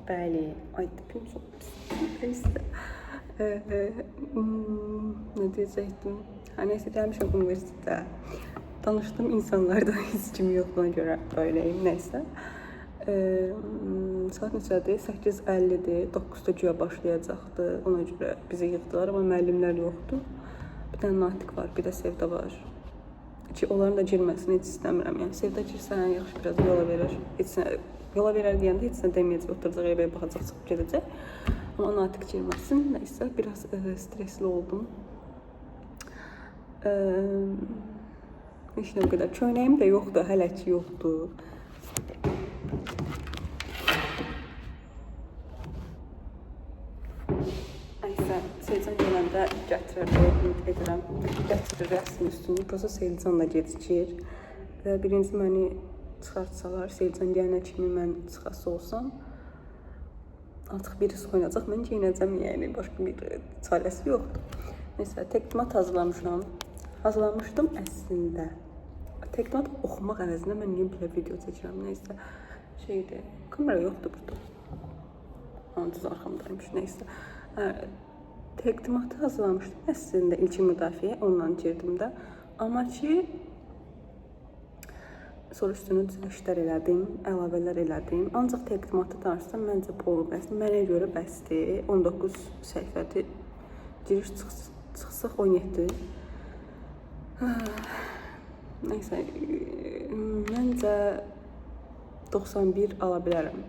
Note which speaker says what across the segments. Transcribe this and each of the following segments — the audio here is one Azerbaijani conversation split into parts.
Speaker 1: Bəli, ay tipim çox pis. Ne diyecektim? Neyse gelmişim üniversitede. Tanıştığım insanlardan hiç kim yok, buna göre böyleyim, neyse. Saat neçədir? 8:50-dir. 9-da güya başlayacaqdı. Ona görə bizi yığdılar, amma müəllimlər yoxdur. Bir dənə Natiq var, bir də Sevda var. Ki onların da girməsini heç istəmirəm. Yəni Sevda girsə yaxşı biraz yola verir. Yola verər deyəndə heç nə deməyəcək, oturacaq evə baxacaq, çıxıb gedəcək. Amma Natiq girməsin. Nəysə biraz stresli oldum. İşte o qədər. Köynəyim də yoxdur, hələ ki yoxdur. Nəysə, Seycan gələndə gətirir, ümid edirəm. Gətirir rəsmin üstünü. Prosta Seycanla gecikir. Və birinci məni çıxartsalar, Seycan gələnə kimi mən çıxası olsam, artıq birisi oynayacaq, mən geyinəcəm, yəni başqa bir çarəsi yoxdur. Nəysə, təqdimat hazırlamışdım əslində. Təqdimat oxumaq əvəzində mən niyə belə video çəkirəm, nəysə, şeydir, kamera yoxdur burada. Düz arxamdaymış, nəysə. Təqdimatı hazırlamışdım əslində, ilkin müdafiə, ondan girdim də. Amma ki, sonra üstünü düzəlişlər elədim, əlavələr elədim. Ancaq təqdimatı danışsam, məncə bu olur bəsdir. Mənə görə bəsdir. 19 səhifədir. Giriş çıxsaq 17. Nəysə, məncə 91 ala bilərəm.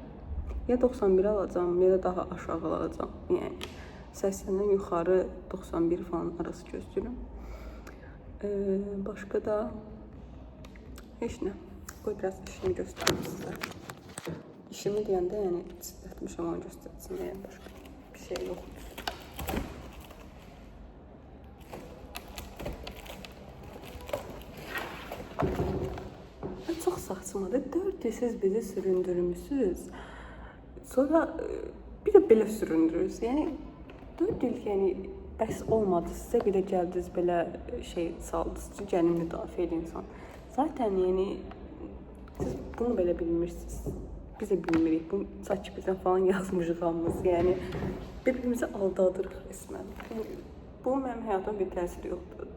Speaker 1: Ya 91 alacağım, ya da daha aşağı alacağım. Yəni, 80-dən yuxarı 91 falan arası gözləyirəm. Başqa da heç nə. Qoy biraz işimi göstərim sizə. İşimi deyəndə, yəni, ciddiyyətmişəm, onu göstərsin, yəni, başqa bir şey yoxdur. Çox saçmadır. 4 il siz bizi süründürmüşsünüz. Sonra bir də belə süründürürüz. Yəni, 4 il, yəni, bəs olmadı. Sizə bir də gəldiniz, belə şey saldınız ki, gəlin müdafiə edin insan. Zaten, yəni, siz bunu belə bilmirsiniz. Biz də bilmirik. Bu saç bizdən falan yazmışıq hamımız. Yəni, birbirimizi aldadırıq resmən. Yəni, bu mənim həyatıma bir təsir yoxdur.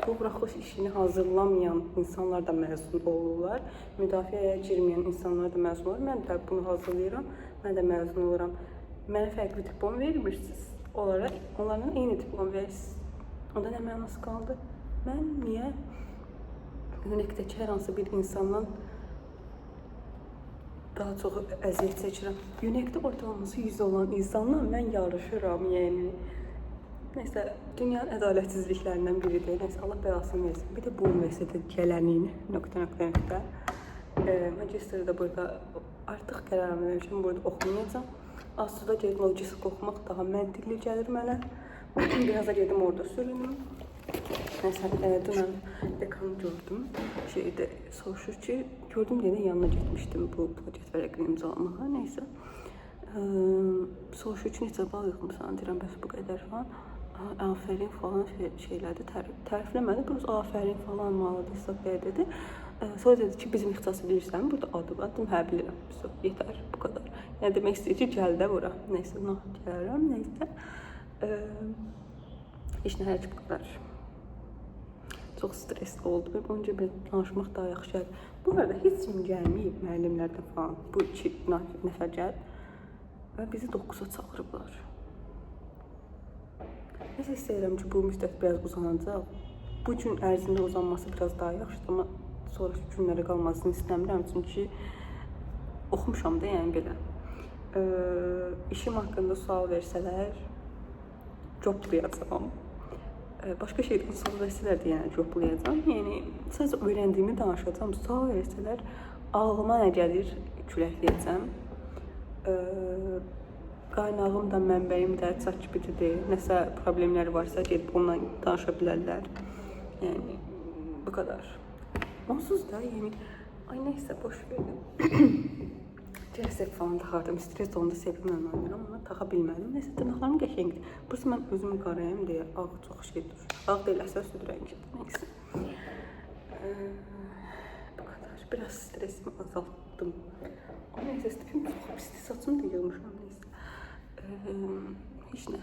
Speaker 1: Bu buraxılış işini hazırlamayan insanlar da məzun olurlar. Müdafiəyə girməyən insanlar da məzun olur. Mən də bunu hazırlayıram. Mən də məzun oluram. Mənə fərqli diplom vermirsiniz. Onlardan eyni diplom verirsiniz. Onda nə mənası qaldı? Mən niyə Uniqdəki hər hansı bir insandan daha çox əziyyət çəkirəm? Uniqdə ortalaması 100 olan insanla mən yarışıram, yəni. Nəysə, dünyanın ədalətsizliklərindən biridir. Nəysə, Allah bəlasını versin. Bir də bu universitetə gələnin, nöqtə. Magistrdə də burada artıq qərarımı vermişəm, burada oxumayacağam. Aslında gedim lojistik oxumaq daha məntiqli gəlir mənə. Biraz da gedim orada sürünüm. Nəysə, dünən dekanı gördüm. Şeydə soruşur ki, gördüm deyəndə yanına getmişdim bu plaket vərəqini imzalamağa. Nəysə, soruşur ki, neçə bal yığmışsan, deyirəm, bəs bu qədər falan. Afərin falan şeylərdə tərifləmədi. Biraz afərin falan malıdır, hesab dedi. Sonra dedi ki, bizim ixtisası bilirsən, burada adı var. Dedim, hə, bilirəm. Yetər, bu kadar. Yəni, demək istəyir ki, gəl də bura. Nəysə, gələrəm, nəysə. Heç nə, hər ki, bu kadar. Çox stresli oldu. Onca bir danışmaq daha yaxşı gəlir. Bu arada heç kim gəlməyib müəllimlərdən falan. Bu 2 nəfər gəlib və bizi 9-a çağırıblar. Nəsə istəyirəm ki, bu müddət biraz uzanacaq. Bu gün ərzində uzanması biraz daha yaxşıdır, amma sonraki günlərə qalmasını istəmirəm. Çünki oxumuşam da, yəni belə. İşim haqqında sual versələr, coplayacağam. Başqa şeydən sual versələr də, yəni coplayacağam. Yəni, sadəcə öyrəndiyimi danışacağam. Sual versələr, ağlıma nə gəlir, küləkləyəcəm. Qaynağım da, mənbəyim də ChatGPT-dir. Nəsə problemləri varsa, gedib ondan danışa bilərlər. Yəni, bu kadar. Onsuz da, yəni, ay neysə, boş verdim. Cəsək falan taxardım, stres olanda sevimlə oynayıram, amma taxa bilmədim. Neysə, dırnaqlarım qəşəngdir. Burası mən özümü qarayım deyə, ağ çox şey durur. Ağ deyil, əsas süd rəngidir. Neysə. Bu kadar. Biraz stresimi azalttım. Ama neysə, stresimi çox pisli saçımı da yığmışam. Heç nə.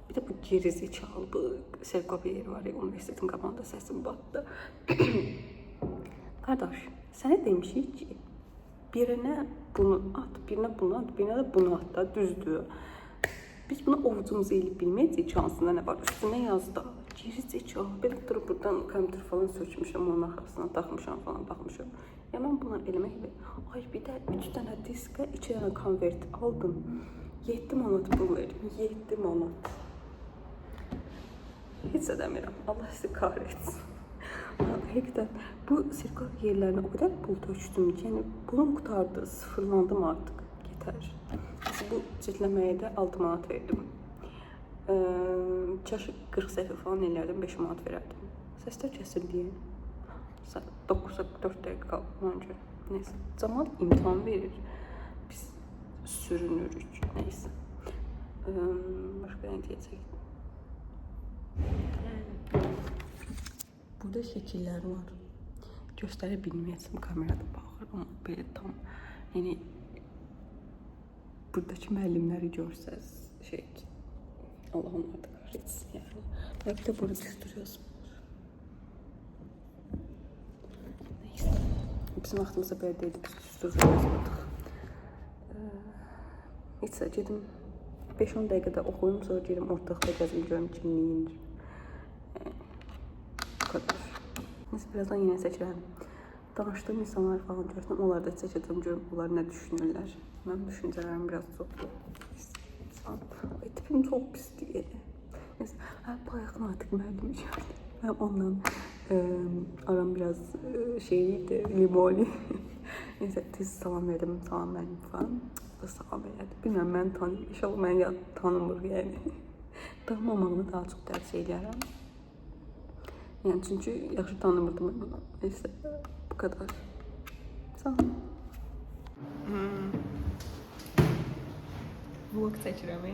Speaker 1: Bir de bu gerizekalı bu Serkopi yeri var ya, universitetin qabağında səsim batdı. Qardaş, sənə demişik ki, birine bunu at, birine bunu at, birine de bunu at da, düzdür. Biz bunu ovucumuza elib bilməyəcək, şansında nə var, üstüne yazdı. Gerizekalı, belə durub buradan kompüter falan sökmüşəm, onun arxasına taxmışam falan, baxmışam. Ya mən bunları eləməklə, ay bir də 3 dənə diskə 2 dənə konvert aldım. 7 manat pul verdim, 7 manat. Heç də demirəm, Allah sizi kahretsin. Həqiqətən bu sirkal yerlərinə o qədər pul tökdüm ki, yəni pulum qutardı, sıfırlandım artıq, yetər. Bu cildləməyə də 6 manat verdim. Çaşı 40 səhvə falan ellərdim, 5 manat verərdim. Səslər kəsildi. Saat 9'a 4 dəqiqə qalmadan görə. Neyse, Camal imtahan verir. Biz sürünürük, neyse. Başqa nə deyəcək? Burada şəkillər var. Göstərə bilməyəcəm, kamerada baxır, amma belə tam, yəni buradakı müəllimləri görsəz, Allah onları da kahretsin yani. Belki de burada gösteriyorsun. Neyse. Bizim vaxtımızda belə deyildi, biz düsturda yazmadıq. Heç gedim 5-10 dəqiqədə oxuyum, sonra gedim ortalıqda gəzim, görüm kimliyindir. Bu kadar. Neyse, birazdan yine seçirəm. Danışdığım insanlar falan görsəm, onları da seçəcəm, görüm onlar nə düşünürlər. Mənim düşüncələrim biraz çoxdur. Ay, tipim çok pis diye. Bayaq Natiq müəllimi gördüm. Ben ondan aram biraz şeydi, limoni. Neyse, tez salam verdim, salam verdim falan. O da salam verdi. Bilmem, ben tanıyım. İnşallah ben tanımır yani. Tanımamağını daha çok tercih ederim. Yani çünkü yaxşı tanımırdım ben onu. Neyse, bu kadar. Sağ olun. Vlog çəkirəm.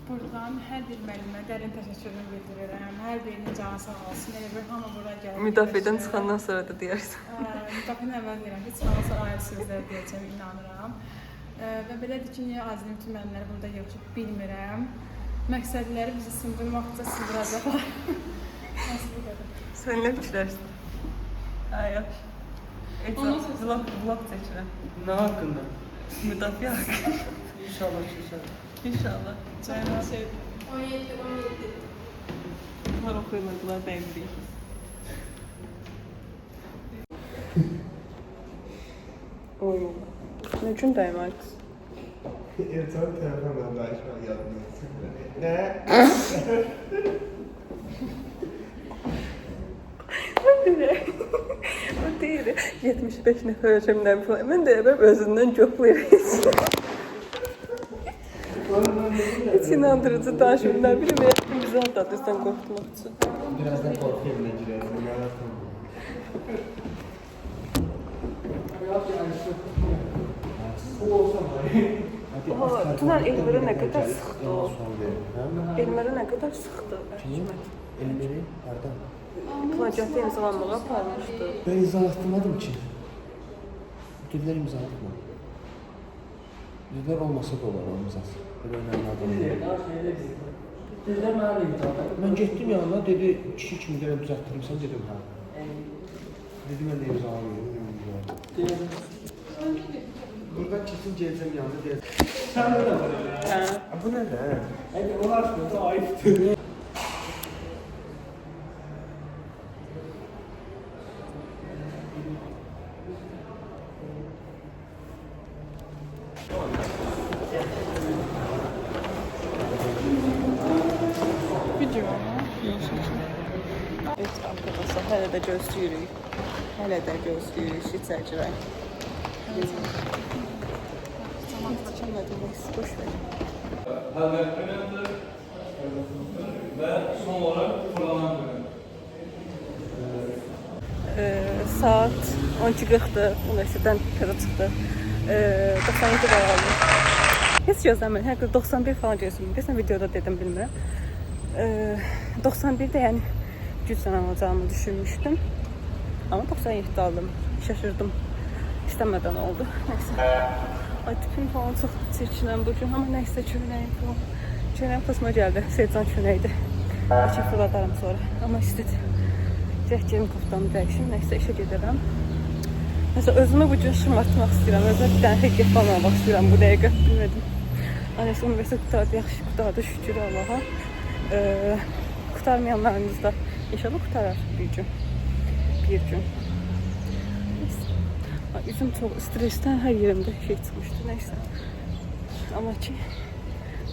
Speaker 2: Buradan hər bir müəllimə dərin təşəkkürümü bildirirəm. Hər birinin canı sağ olsun. Elə bir hamı bura gəlib.
Speaker 1: Müdafiədən çıxandan sonra da deyərsən.
Speaker 2: Müdafiədən əvvəl deyirəm ki, çıxandan sonra ayrı sözlər deyəcəm, inanıram. Və belədir ki, niyə Azizin bütün müəllimləri burada yığışıb bilmirəm. Məqsədləri bizi sındırmaqca sındıracaqlar. Nasıl bu qədər?
Speaker 1: Sən nə fikirlərsən? Yaxşı. Vlog çəkirəm.
Speaker 3: Ne hakkında?
Speaker 1: Müdafiə haqqında.
Speaker 3: İnşallah çözer.
Speaker 1: İnşallah.
Speaker 2: Çok şey. 17.
Speaker 1: Bunlar oxuymadılar, bəyimdik. Oy, nə üçün dəymək?
Speaker 3: İnsan telefonla danışmak yapmıyorsun. Ne?
Speaker 1: O deyir, 75 nəfər ölçümdən falan. Mən də özündən çox verirsin. Hiç inandırıcı danışım, ne bileyim, bizi aldatırsan korkutmak için.
Speaker 3: Birazdan korkuyorum ne girersin.
Speaker 1: Tünel Elmer'e ne kadar sıktı o? Elmer'e ne kadar sıktı?
Speaker 3: Elleri nereden?
Speaker 1: Plagiatı imzalanmağa aparmıştı.
Speaker 3: Ben imzalattırmadım ki. Ödüller imzalattım. Ödüller olmasa da olur o imzası. Böyle önemli adam değil. Ben gittim yanına, dedi kişi kimi gələm düzəltdirmişsən, dedim hə. Dedi mən də imzalayıyorum. Buradan kesin gələcəm yanına, deyəcəm. Sən burada var. Bu nə də? Onlar da ayıbdır.
Speaker 1: Evet arkadaşlar, hələ də gözləyirik. Hələ də gözləyirik, içəcək. Çəkmədim, boş verin.
Speaker 4: Ve son olarak fırlanan bölüm.
Speaker 1: Saat 12:40'dır, universitetdən təzə çıxdı. 97 bal aldım. Heç gözləmədim, həqiqətən 91 falan gözlədim. Desən videoda dedim, bilmirəm. 91'de yani güclə alacağımı düşünmüştüm. Ama 97 aldım. Şaşırdım. İstemeden oldu. Neyse. Ay tipim falan çox çirkinəm bu gün, amma nəysə köynəyim falan. Köynəyim xoşuma gəldi. Sercan köynəkdir. Açıq fırladarım sonra. Amma istədi. Cəhcəmin koftamı dəyişim. Nəysə işə gedərəm. Mesela özümü bu gün şımartmaq istəyirəm. Özümə bir dənə hediyə falan almaq istəyirəm bu dəqiqə. Bilmədim. Nəysə universitet qutardı, yaxşı qutardı, şükür Allaha. Qutarmayanlarınız da inşallah qutarar bir gün. Bir gün. Üzüm çox stresten hər yerimdə şey çıxmışdı. Nəysə. Amma ki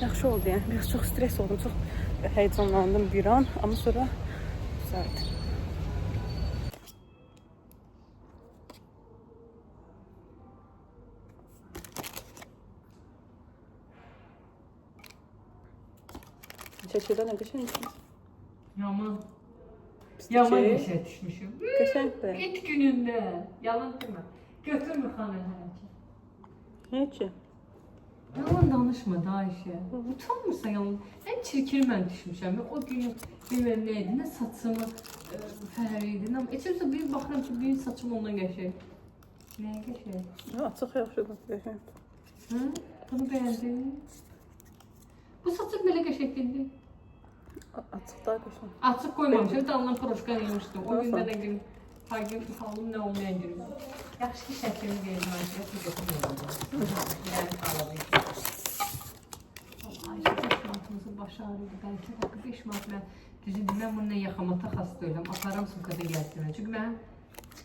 Speaker 1: yaxşı oldu yəni. Biraz çox stres oldum, çox heyecanlandım bir an. Amma sonra güzeldi. Çeşirden ne qəşəngsin?
Speaker 5: Yaman.
Speaker 1: Çiçək.
Speaker 5: Yaman işə düşmüşüm.
Speaker 1: Qəşəngdir.
Speaker 5: İlk günündə. Yalan demə. Götürmür xanə hərəkət.
Speaker 1: Nə ki?
Speaker 5: Yalan danışma da Ayşə. Utanmırsan yalan. Ən çirkin mən düşmüşəm. O gün bilmem nə idi. Nə saçımı fəhər idi. Eçimsə bir baxıram ki, bir saçım ondan qəşəng. Nəyə qəşəng?
Speaker 1: Ya, çox yaxşıdır, qəşəngdir.
Speaker 5: Hı? Bunu bəyəndin? Bu saçım belə qəşəng deyildi.
Speaker 1: Açıq da qəşəng.
Speaker 5: Açıq qoymamışım, dalından proşka yemişdim. O gündə
Speaker 1: Nasıl?
Speaker 5: nə gün halım nə olmayan gün. Yaxşı ki, şəklimi verirəm, Ayşə, bir yoxum yəni xalalı. Ayşə, 5 manatımızın başı ağrıydı. Bəlkə haqqı 5 manat mən düzüldüm. Mən bununla yaxamata xas deyiləm. Aparam sumkada gəzdirməm. Çünki mən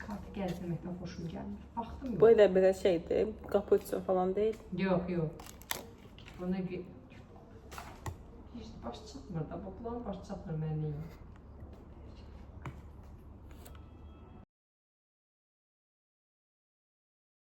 Speaker 5: kartı gəzdirməkdən xoşum gəlmir. Baxdım
Speaker 1: Bu
Speaker 5: ya.
Speaker 1: elə belə şeydir, qapı üçün falan deyil.
Speaker 5: Yox, yox. Buna bir... Baş çatmır da, bu plan baş çatmır mənliyim.